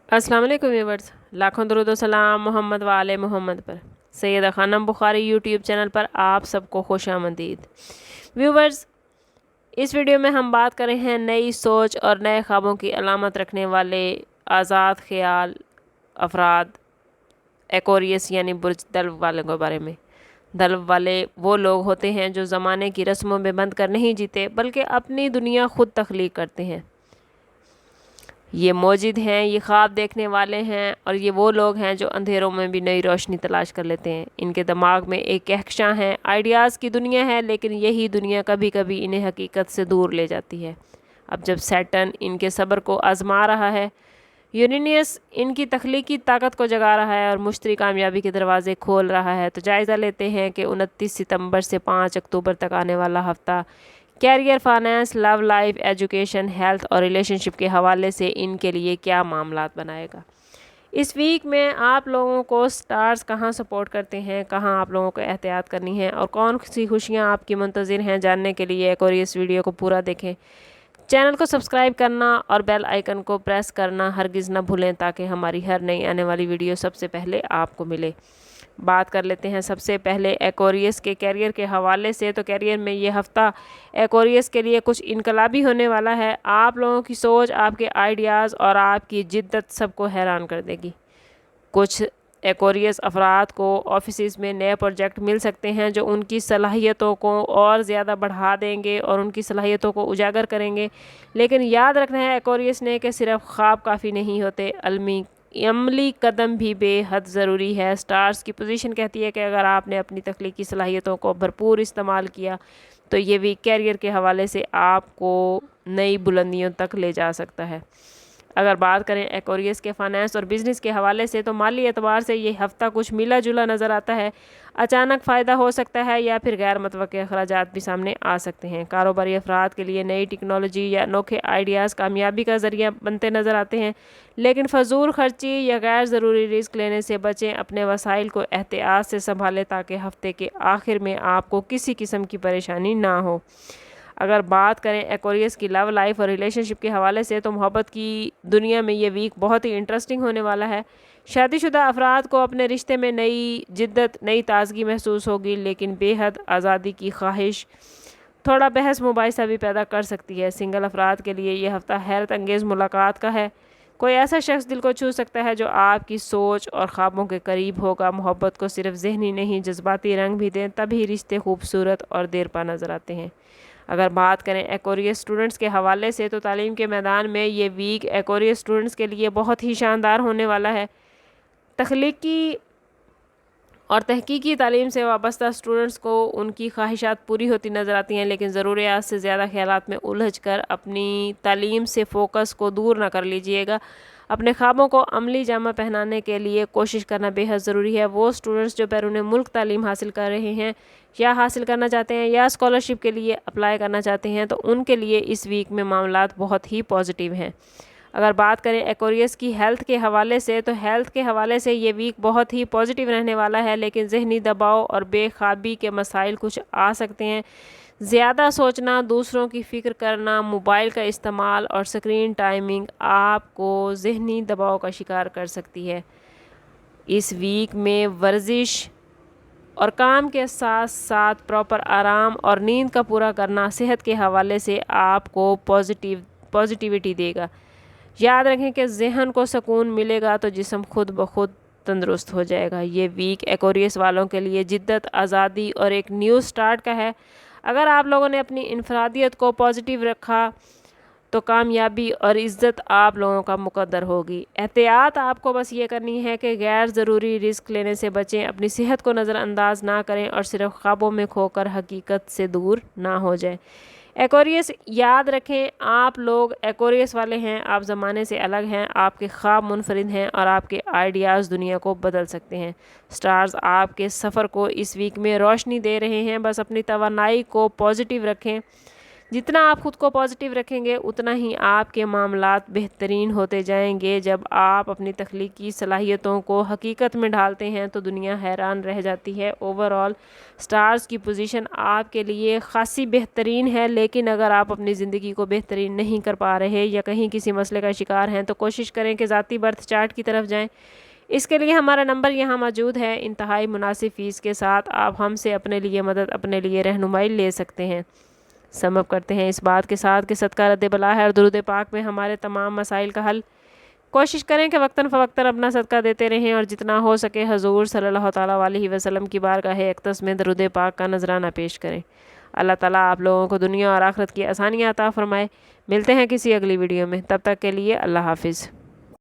अस्सलाम वालेकुम व्यूवर्स, लाखों दरूद व सलाम मोहम्मद वाले मोहम्मद पर। सैयदा खानम बुखारी यूट्यूब चैनल पर आप सबको खुश आमदीद। व्यूवर्स, इस वीडियो में हम बात कर रहे हैं नई सोच और नए ख्वाबों की अलामत रखने वाले आज़ाद ख्याल अफराद एक्वेरियस यानी बुर्ज दल्व वालों के बारे में। दल्व वाले वो लोग होते हैं जो ज़माने की रस्मों में बंद कर नहीं जीते, बल्कि अपनी दुनिया खुद तख्लीक करते हैं। ये मौजिद हैं, ये ख्वाब देखने वाले हैं, और ये वो लोग हैं जो अंधेरों में भी नई रोशनी तलाश कर लेते हैं। इनके दिमाग में एक कहकशां है, आइडियाज़ की दुनिया है, लेकिन यही दुनिया कभी कभी इन्हें हकीकत से दूर ले जाती है। अब जब सैटर्न इनके सब्र को आजमा रहा है, यूरेनियस इनकी तख्लीकी ताकत को जगा रहा है और मुश्तरी कामयाबी के दरवाजे खोल रहा है, तो जायज़ा लेते हैं कि 29 सितंबर से 5 अक्टूबर तक आने वाला हफ्ता career, finance, love life, education, health और रिलेशनशिप के हवाले से इनके लिए क्या मामलात बनाएगा। इस वीक में आप लोगों को स्टार्स कहाँ सपोर्ट करते हैं, कहाँ आप लोगों को एहतियात करनी है और कौन सी खुशियाँ आपकी मुंतज़िर हैं, जानने के लिए एक और इस वीडियो को पूरा देखें। चैनल को सब्सक्राइब करना और बेल आइकन को प्रेस करना हरगिज़ ना भूलें, ताकि हमारी हर नई आने वाली वीडियो सबसे पहले आपको मिले। बात कर लेते हैं सबसे पहले एक्वेरियस के कैरियर के हवाले से। तो कैरियर में ये हफ़्ता एक्वेरियस के लिए कुछ इनकलाबी होने वाला है। आप लोगों की सोच, आपके आइडियाज़ और आपकी जिद्दत सबको हैरान कर देगी। कुछ एक्वेरियस अफराद को ऑफिस में नए प्रोजेक्ट मिल सकते हैं जो उनकी सलाहियतों को और ज़्यादा बढ़ा देंगे और उनकी सलाहियतों को उजागर करेंगे। लेकिन याद रखना है एक्वेरियस ने कि सिर्फ ख्वाब काफ़ी नहीं होते, अमली कदम भी बेहद ज़रूरी है। स्टार्स की पोजीशन कहती है कि अगर आपने अपनी तख्लीकी सलाहियतों को भरपूर इस्तेमाल किया तो ये भी कैरियर के हवाले से आपको नई बुलंदियों तक ले जा सकता है। अगर बात करें एक्वेरियस के फाइनेंस और बिज़नेस के हवाले से, तो माली एतबार से ये हफ़्ता कुछ मिला जुला नज़र आता है। अचानक फ़ायदा हो सकता है या फिर गैर मुतवक्के अखराजात भी सामने आ सकते हैं। कारोबारी अफराद के लिए नई टेक्नोलॉजी या अनोखे आइडियाज़ कामयाबी का ज़रिया बनते नज़र आते हैं, लेकिन फजूल खर्ची या गैर ज़रूरी रिस्क लेने से बचें। अपने वसाइल को एहतियात से संभालें ताकि हफ़्ते के आखिर में आपको किसी किस्म की परेशानी ना हो। अगर बात करें एक्वेरियस की लव लाइफ और रिलेशनशिप के हवाले से, तो मोहब्बत की दुनिया में ये वीक बहुत ही इंटरेस्टिंग होने वाला है। शादीशुदा अफराद को अपने रिश्ते में नई जिद्दत, नई ताजगी महसूस होगी, लेकिन बेहद आज़ादी की ख्वाहिश थोड़ा बहस मुबाहिसा भी पैदा कर सकती है। सिंगल अफराद के लिए ये हफ़्ता हैरत अंगेज़ मुलाकात का है। कोई ऐसा शख्स दिल को छू सकता है जो आपकी सोच और ख्वाबों के करीब होगा। मोहब्बत को सिर्फ ज़हनी नहीं, जज्बाती रंग भी दें, तभी रिश्ते खूबसूरत और देरपा नज़र आते हैं। अगर बात करें एक्वेरियस स्टूडेंट्स के हवाले से, तो तालीम के मैदान में ये वीक एक्वेरियस स्टूडेंट्स के लिए बहुत ही शानदार होने वाला है। तख्लीकी और तहकीकी तालीम से वाबस्ता स्टूडेंट्स को उनकी ख्वाहिशात पूरी होती नज़र आती हैं, लेकिन ज़रूरियात से ज़्यादा ख्यालात में उलझ कर अपनी तालीम से फ़ोकस को दूर ना कर लीजिएगा। अपने ख्वाबों को अमली जामा पहनाने के लिए कोशिश करना बेहद ज़रूरी है। वो स्टूडेंट्स जो बैरून मुल्क तालीम हासिल कर रहे हैं या हासिल करना चाहते हैं या स्कॉलरशिप के लिए अप्लाई करना चाहते हैं, तो उनके लिए इस वीक में मामलात बहुत ही पॉजिटिव हैं। अगर बात करें एक्वेरियस की हेल्थ के हवाले से, तो हेल्थ के हवाले से ये वीक बहुत ही पॉजिटिव रहने वाला है, लेकिन जहनी दबाव और बेख्वाबी के मसाइल कुछ आ सकते हैं। ज़्यादा सोचना, दूसरों की फ़िक्र करना, मोबाइल का इस्तेमाल और स्क्रीन टाइमिंग आपको जहनी दबाव का शिकार कर सकती है। इस वीक में वर्जिश और काम के साथ साथ प्रॉपर आराम और नींद का पूरा करना सेहत के हवाले से आपको पॉजिटिविटी देगा। याद रखें कि जहन को सुकून मिलेगा तो जिस्म खुद ब खुद तंदुरुस्त हो जाएगा। ये वीक एक्वेरियस वालों के लिए जिद्दत, आज़ादी और एक न्यू स्टार्ट का है। अगर आप लोगों ने अपनी इनफरादियत को पॉजिटिव रखा तो कामयाबी और इज़्ज़त आप लोगों का मुकद्दर होगी। एहतियात आपको बस ये करनी है कि गैर ज़रूरी रिस्क लेने से बचें, अपनी सेहत को नज़रअंदाज ना करें और सिर्फ ख्वाबों में खोकर हकीकत से दूर ना हो जाए। एक्वेरियस याद रखें, आप लोग एक्वेरियस वाले हैं, आप ज़माने से अलग हैं, आपके ख्वाब मुनफरिद हैं और आपके आइडियाज़ दुनिया को बदल सकते हैं। स्टार्स आपके सफ़र को इस वीक में रोशनी दे रहे हैं। बस अपनी तवानाई को पॉजिटिव रखें, جتنا آپ خود کو پازیٹیو رکھیں گے اتنا ہی آپ کے معاملات بہترین ہوتے جائیں گے۔ جب آپ اپنی تخلیقی صلاحیتوں کو حقیقت میں ڈھالتے ہیں تو دنیا حیران رہ جاتی ہے۔ اوورآل سٹارز کی پوزیشن آپ کے لیے خاصی بہترین ہے، لیکن اگر آپ اپنی زندگی کو بہترین نہیں کر پا رہے یا کہیں کسی مسئلے کا شکار ہیں تو کوشش کریں کہ ذاتی برتھ چارٹ کی طرف جائیں۔ اس کے لیے ہمارا نمبر یہاں موجود ہے۔ انتہائی مناسب فیس کے ساتھ آپ ہم سے اپنے لیے مدد، اپنے لیے رہنمائی لے سکتے ہیں۔ سم اپ کرتے ہیں اس بات کے ساتھ کہ صدقہ رد بلا ہے اور درود پاک میں ہمارے تمام مسائل کا حل۔ کوشش کریں کہ وقتاً فوقتاً اپنا صدقہ دیتے رہیں اور جتنا ہو سکے حضور صلی اللہ تعالیٰ علیہ وسلم کی بارگاہ اقدس میں درود پاک کا نذرانہ پیش کریں۔ اللہ تعالیٰ آپ لوگوں کو دنیا اور آخرت کی آسانیاں عطا فرمائے۔ ملتے ہیں کسی اگلی ویڈیو میں، تب تک کے لیے اللہ حافظ۔